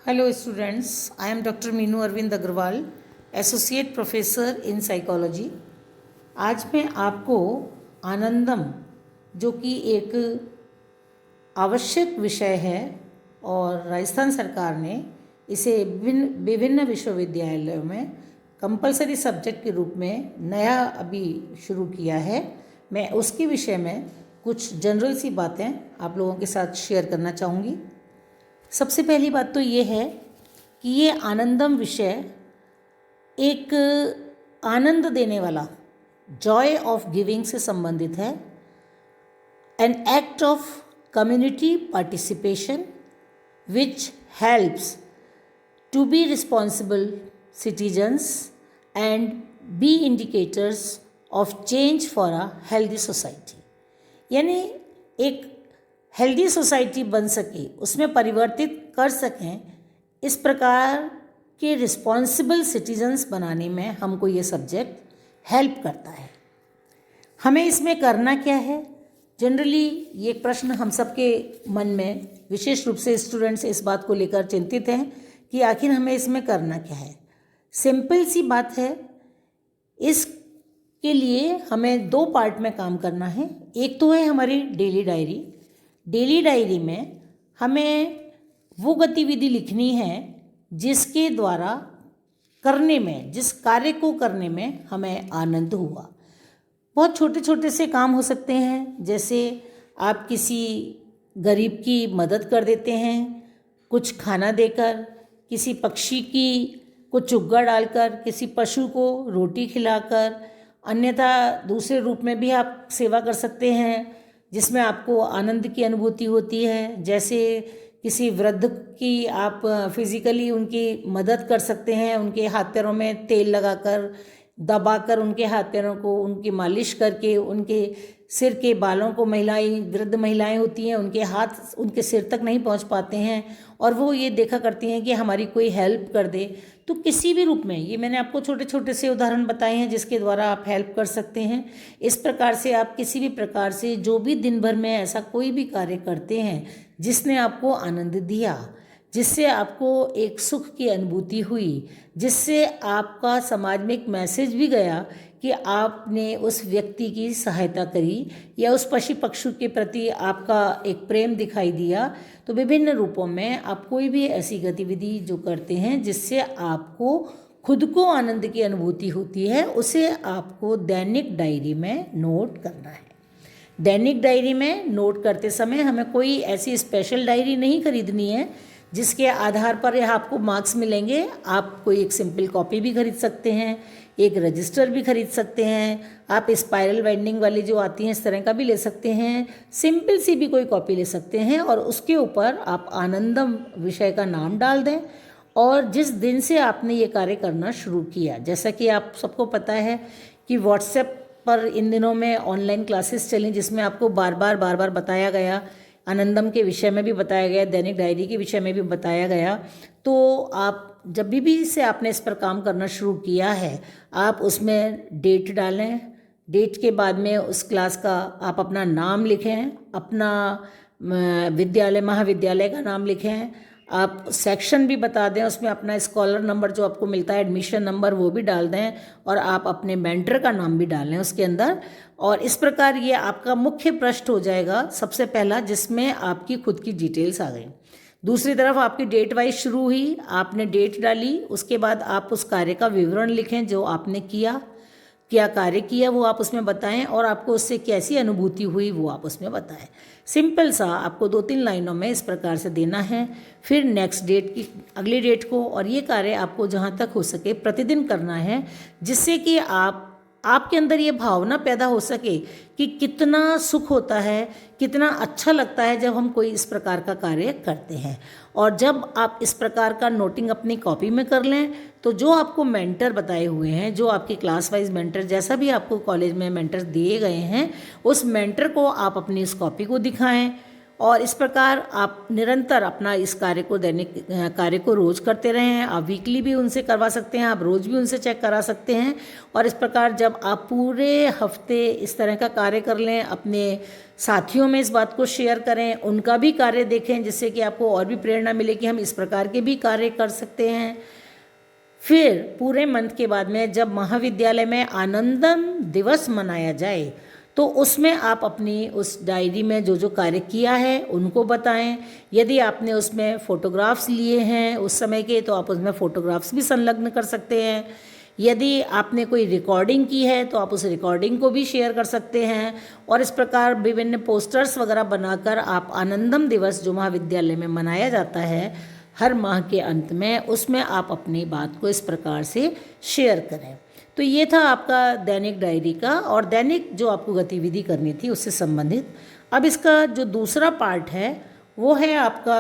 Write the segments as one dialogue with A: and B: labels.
A: Hello students, I am Dr. Meenu Arvind Agrawal, Associate Professor in Psychology। आज मैं आपको आनंदम जो कि एक आवश्यक विषय है और राजस्थान सरकार ने इसे विभिन्न विश्वविद्यालयों में कंपलसरी सब्जेक्ट के रूप में नया अभी शुरू किया है। मैं उसके विषय में कुछ जनरल सी बातें आप लोगों के साथ शेयर करना चाहूँगी। सबसे पहली बात तो ये है कि ये आनंदम विषय एक आनंद देने वाला, जॉय ऑफ गिविंग से संबंधित है। An act of community participation which helps to be responsible citizens and be indicators of change for a healthy society. यानी एक हेल्दी सोसाइटी बन सके, उसमें परिवर्तित कर सकें, इस प्रकार के रिस्पॉन्सिबल सिटीजन्स बनाने में हमको ये सब्जेक्ट हेल्प करता है। हमें इसमें करना क्या है? जनरली ये प्रश्न हम सबके मन में, विशेष रूप से स्टूडेंट्स इस बात को लेकर चिंतित हैं कि आखिर हमें इसमें करना क्या है। सिंपल सी बात है, इसके लिए हमें दो पार्ट में काम करना है। एक तो है हमारी डेली डायरी। डेली डायरी में हमें वो गतिविधि लिखनी है जिसके द्वारा करने में, जिस कार्य को करने में हमें आनंद हुआ। बहुत छोटे छोटे से काम हो सकते हैं, जैसे आप किसी गरीब की मदद कर देते हैं, कुछ खाना देकर, किसी पक्षी की को चुग्गा डालकर, किसी पशु को रोटी खिलाकर, अन्यथा दूसरे रूप में भी आप सेवा कर सकते हैं जिसमें आपको आनंद की अनुभूति होती है। जैसे किसी वृद्ध की आप फिज़िकली उनकी मदद कर सकते हैं, उनके हाथ पैरों में तेल लगाकर, दबाकर उनके हाथ पैरों को उनकी मालिश करके, उनके सिर के बालों को, वृद्ध महिलाएं होती हैं, उनके हाथ उनके सिर तक नहीं पहुंच पाते हैं और वो ये देखा करती हैं कि हमारी कोई हेल्प कर दे। तो किसी भी रूप में, ये मैंने आपको छोटे छोटे से उदाहरण बताए हैं जिसके द्वारा आप हेल्प कर सकते हैं। इस प्रकार से आप किसी भी प्रकार से जो भी दिन भर में ऐसा कोई भी कार्य करते हैं जिसने आपको आनंद दिया, जिससे आपको एक सुख की अनुभूति हुई, जिससे आपका समाज में एक मैसेज भी गया कि आपने उस व्यक्ति की सहायता करी या उस पशु पक्षी के प्रति आपका एक प्रेम दिखाई दिया, तो विभिन्न रूपों में आप कोई भी ऐसी गतिविधि जो करते हैं जिससे आपको खुद को आनंद की अनुभूति होती है, उसे आपको दैनिक डायरी में नोट करना है। दैनिक डायरी में नोट करते समय हमें कोई ऐसी स्पेशल डायरी नहीं खरीदनी है जिसके आधार पर यह आपको मार्क्स मिलेंगे। आप कोई एक सिंपल कॉपी भी खरीद सकते हैं, एक रजिस्टर भी खरीद सकते हैं, आप स्पाइरल बाइंडिंग वाली जो आती हैं इस तरह का भी ले सकते हैं, सिंपल सी भी कोई कॉपी ले सकते हैं और उसके ऊपर आप आनंदम विषय का नाम डाल दें और जिस दिन से आपने ये कार्य करना शुरू किया। जैसा कि आप सबको पता है कि व्हाट्सएप पर इन दिनों में ऑनलाइन क्लासेस चलें जिसमें आपको बार बार बताया गया, आनंदम के विषय में भी बताया गया, दैनिक डायरी के विषय में भी बताया गया। तो आप जब भी से आपने इस पर काम करना शुरू किया है, आप उसमें डेट डालें। डेट के बाद में उस क्लास का आप अपना नाम लिखें, अपना विद्यालय महाविद्यालय का नाम लिखें, आप सेक्शन भी बता दें, उसमें अपना स्कॉलर नंबर जो आपको मिलता है, एडमिशन नंबर, वो भी डाल दें और आप अपने मेंटर का नाम भी डाल लें उसके अंदर। और इस प्रकार ये आपका मुख्य पृष्ठ हो जाएगा सबसे पहला, जिसमें आपकी खुद की डिटेल्स आ गई। दूसरी तरफ आपकी डेट वाइज शुरू हुई, आपने डेट डाली, उसके बाद आप उस कार्य का विवरण लिखें जो आपने किया, क्या कार्य किया वो आप उसमें बताएं और आपको उससे कैसी अनुभूति हुई वो आप उसमें बताएं। सिंपल सा आपको 2-3 लाइनों में इस प्रकार से देना है। फिर नेक्स्ट डेट की, अगली डेट को, और ये कार्य आपको जहाँ तक हो सके प्रतिदिन करना है, जिससे कि आपके अंदर ये भावना पैदा हो सके कि कितना सुख होता है, कितना अच्छा लगता है जब हम कोई इस प्रकार का कार्य करते हैं। और जब आप इस प्रकार का नोटिंग अपनी कॉपी में कर लें तो जो आपको मेंटर बताए हुए हैं, जो आपके क्लास वाइज मेंटर, जैसा भी आपको कॉलेज में मेंटर दिए गए हैं, उस मेंटर को आप अपनी इस कॉपी को दिखाएं, और इस प्रकार आप निरंतर अपना इस कार्य को दैनिक कार्य को रोज़ करते रहें। आप वीकली भी उनसे करवा सकते हैं, आप रोज़ भी उनसे चेक करा सकते हैं। और इस प्रकार जब आप पूरे हफ्ते इस तरह का कार्य कर लें, अपने साथियों में इस बात को शेयर करें, उनका भी कार्य देखें, जिससे कि आपको और भी प्रेरणा मिले कि हम इस प्रकार के भी कार्य कर सकते हैं। फिर पूरे मंथ के बाद में जब महाविद्यालय में आनंदम दिवस मनाया जाए तो उसमें आप अपनी उस डायरी में जो जो कार्य किया है उनको बताएं। यदि आपने उसमें फ़ोटोग्राफ्स लिए हैं उस समय के, तो आप उसमें फ़ोटोग्राफ्स भी संलग्न कर सकते हैं। यदि आपने कोई रिकॉर्डिंग की है तो आप उस रिकॉर्डिंग को भी शेयर कर सकते हैं। और इस प्रकार विभिन्न पोस्टर्स वगैरह बनाकर आप आनंदम दिवस जो महाविद्यालय में मनाया जाता है हर माह के अंत में, उसमें आप अपनी बात को इस प्रकार से शेयर करें। तो ये था आपका दैनिक डायरी का और दैनिक जो आपको गतिविधि करनी थी उससे संबंधित। अब इसका जो दूसरा पार्ट है वो है आपका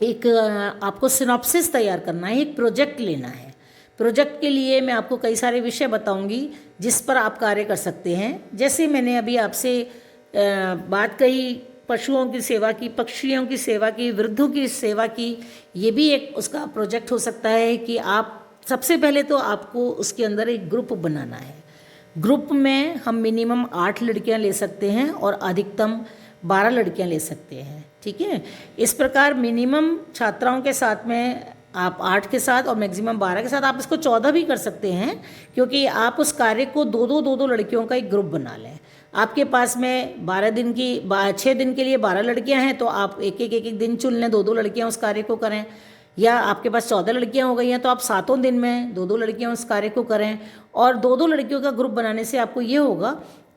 A: एक आपको सिनॉप्सिस तैयार करना है, एक प्रोजेक्ट लेना है। प्रोजेक्ट के लिए मैं आपको कई सारे विषय बताऊंगी जिस पर आप कार्य कर सकते हैं। जैसे मैंने अभी आपसे बात कही पशुओं की सेवा की, पक्षियों की सेवा की, वृद्धों की सेवा की, ये भी एक उसका प्रोजेक्ट हो सकता है कि आप सबसे पहले तो आपको उसके अंदर एक ग्रुप बनाना है। ग्रुप में हम मिनिमम 8 लड़कियां ले सकते हैं और अधिकतम 12 लड़कियां ले सकते हैं, ठीक है। इस प्रकार मिनिमम छात्राओं के साथ में आप 8 के साथ और मैक्सिमम 12 के साथ, आप इसको 14 भी कर सकते हैं, क्योंकि आप उस कार्य को 2-2 लड़कियों का एक ग्रुप बना लें। आपके पास में 6 दिन के लिए 12 लड़कियां हैं तो आप एक दिन चुन लें, 2-2 लड़कियां उस कार्य को करें। या आपके पास 14 लड़कियां हो गई हैं तो आप 7 दिन में 2-2 लड़कियां उस कार्य को करें। और 2-2 लड़कियों का ग्रुप बनाने से आपको ये होगा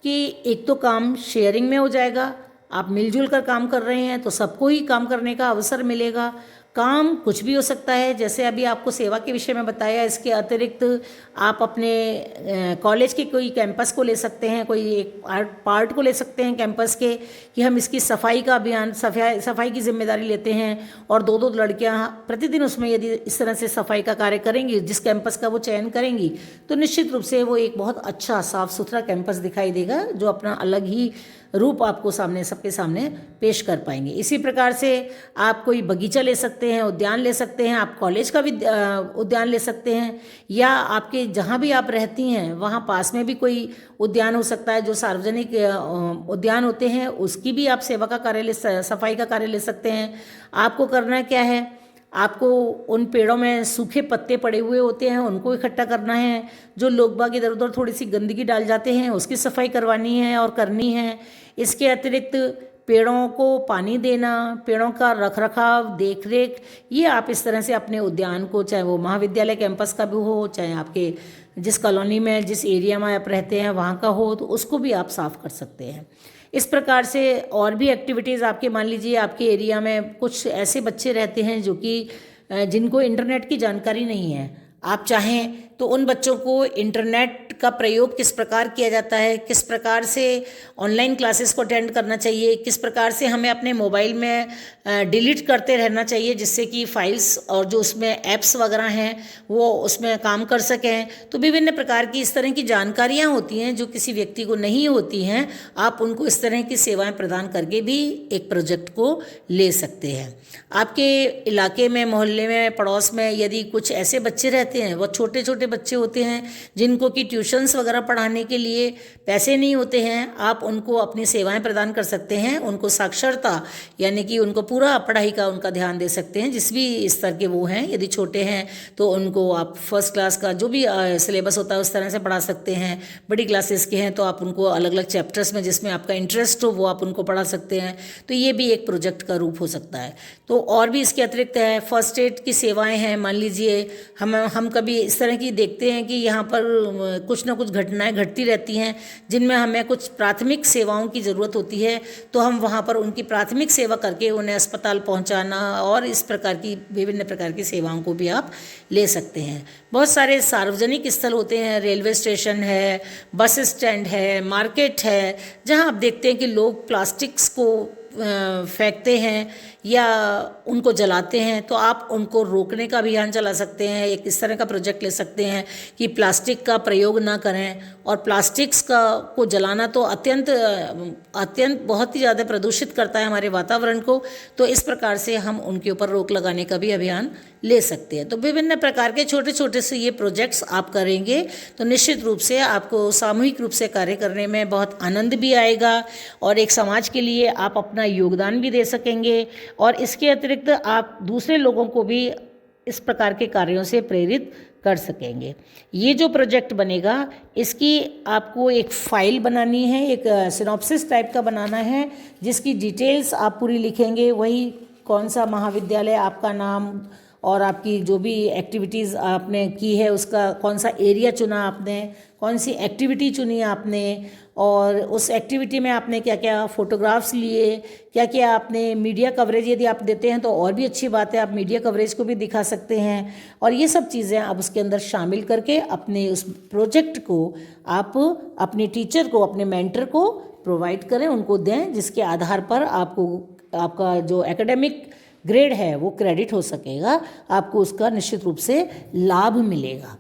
A: कि एक तो काम शेयरिंग में हो जाएगा, आप मिलजुल कर काम कर रहे हैं तो सबको ही काम करने का अवसर मिलेगा। काम कुछ भी हो सकता है, जैसे अभी आपको सेवा के विषय में बताया। इसके अतिरिक्त आप अपने कॉलेज के कोई कैंपस को ले सकते हैं, कोई एक पार्ट को ले सकते हैं कैंपस के, कि हम इसकी सफाई का अभियान, सफाई की जिम्मेदारी लेते हैं और 2-2 लड़कियां प्रतिदिन उसमें यदि इस तरह से सफाई का कार्य करेंगी, जिस कैंपस का वो चयन करेंगी, तो निश्चित रूप से वो एक बहुत अच्छा साफ सुथरा कैंपस दिखाई देगा जो अपना अलग ही रूप आपको सबके सामने पेश कर पाएंगे। इसी प्रकार से आप कोई बगीचा ले सकते हैं, उद्यान ले सकते हैं, आप कॉलेज का भी उद्यान ले सकते हैं, या आपके जहाँ भी आप रहती हैं वहाँ पास में भी कोई उद्यान हो सकता है, जो सार्वजनिक उद्यान होते हैं उसकी भी आप सेवा का कार्य सफाई का कार्य ले सकते हैं। आपको करना क्या है, आपको उन पेड़ों में सूखे पत्ते पड़े हुए होते हैं उनको इकट्ठा करना है, जो लोग बाग इधर उधर थोड़ी सी गंदगी डाल जाते हैं उसकी सफाई करवानी है और करनी है। इसके अतिरिक्त पेड़ों को पानी देना, पेड़ों का रखरखाव, देख रेख, ये आप इस तरह से अपने उद्यान को, चाहे वो महाविद्यालय कैंपस का भी हो, चाहे आपके जिस कॉलोनी में जिस एरिया में आप रहते हैं वहाँ का हो, तो उसको भी आप साफ कर सकते हैं। इस प्रकार से और भी एक्टिविटीज़ आपके, मान लीजिए आपके एरिया में कुछ ऐसे बच्चे रहते हैं जो कि जिनको इंटरनेट की जानकारी नहीं है, आप चाहें तो उन बच्चों को इंटरनेट का प्रयोग किस प्रकार किया जाता है, किस प्रकार से ऑनलाइन क्लासेस को अटेंड करना चाहिए, किस प्रकार से हमें अपने मोबाइल में डिलीट करते रहना चाहिए जिससे कि फाइल्स और जो उसमें ऐप्स वगैरह हैं वो उसमें काम कर सकें। तो विभिन्न प्रकार की इस तरह की जानकारियाँ होती हैं जो किसी व्यक्ति को नहीं होती हैं, आप उनको इस तरह की सेवाएं प्रदान करके भी एक प्रोजेक्ट को ले सकते हैं। आपके इलाके में, मोहल्ले में, पड़ोस में यदि कुछ ऐसे बच्चे रहते हैं, वो छोटे छोटे बच्चे होते हैं जिनको कि ट्यूशन्स वगैरह पढ़ाने के लिए पैसे नहीं होते हैं, आप उनको अपनी सेवाएं प्रदान कर सकते हैं। उनको साक्षरता यानी कि उनको पूरा पढ़ाई का उनका ध्यान दे सकते हैं, जिस भी स्तर के वो हैं। यदि छोटे हैं तो उनको आप फर्स्ट क्लास का जो भी सिलेबस होता है उस तरह से पढ़ा सकते हैं। बड़ी क्लासेस के हैं तो आप उनको अलग अलग चैप्टर्स में जिसमें आपका इंटरेस्ट हो वो आप उनको पढ़ा सकते हैं। तो ये भी एक प्रोजेक्ट का रूप हो सकता है। तो और भी इसके अतिरिक्त है, फर्स्ट एड की सेवाएँ हैं। मान लीजिए हम कभी इस तरह की देखते हैं कि यहाँ पर कुछ ना कुछ घटनाएं घटती रहती हैं जिनमें हमें कुछ प्राथमिक सेवाओं की ज़रूरत होती है, तो हम वहाँ पर उनकी प्राथमिक सेवा करके उन्हें अस्पताल पहुँचाना और इस प्रकार की विभिन्न प्रकार की सेवाओं को भी आप ले सकते हैं। बहुत सारे सार्वजनिक स्थल होते हैं, रेलवे स्टेशन है, बस स्टैंड है, मार्केट है, जहाँ आप देखते हैं कि लोग प्लास्टिक्स को फेंकते हैं या उनको जलाते हैं, तो आप उनको रोकने का अभियान चला सकते हैं। एक इस तरह का प्रोजेक्ट ले सकते हैं कि प्लास्टिक का प्रयोग ना करें, और प्लास्टिक्स को जलाना तो अत्यंत बहुत ही ज़्यादा प्रदूषित करता है हमारे वातावरण को। तो इस प्रकार से हम उनके ऊपर रोक लगाने का भी अभियान ले सकते हैं। तो विभिन्न प्रकार के छोटे छोटे से ये प्रोजेक्ट्स आप करेंगे तो निश्चित रूप से आपको सामूहिक रूप से कार्य करने में बहुत आनंद भी आएगा, और एक समाज के लिए आप अपना योगदान भी दे सकेंगे, और इसके अतिरिक्त आप दूसरे लोगों को भी इस प्रकार के कार्यों से प्रेरित कर सकेंगे। ये जो प्रोजेक्ट बनेगा, इसकी आपको एक फाइल बनानी है, एक सिनॉप्सिस टाइप का बनाना है, जिसकी डिटेल्स आप पूरी लिखेंगे। वही कौन सा महाविद्यालय, आपका नाम, और आपकी जो भी एक्टिविटीज़ आपने की है उसका कौन सा एरिया चुना आपने, कौन सी एक्टिविटी चुनी आपने, और उस एक्टिविटी में आपने क्या क्या फ़ोटोग्राफ्स लिए, क्या क्या आपने मीडिया कवरेज यदि आप देते हैं तो और भी अच्छी बात है, आप मीडिया कवरेज को भी दिखा सकते हैं। और ये सब चीज़ें आप उसके अंदर शामिल करके अपने उस प्रोजेक्ट को आप अपने टीचर को, अपने मेंटर को प्रोवाइड करें, उनको दें, जिसके आधार पर आपको आपका जो एकेडमिक ग्रेड है वो क्रेडिट हो सकेगा, आपको उसका निश्चित रूप से लाभ मिलेगा।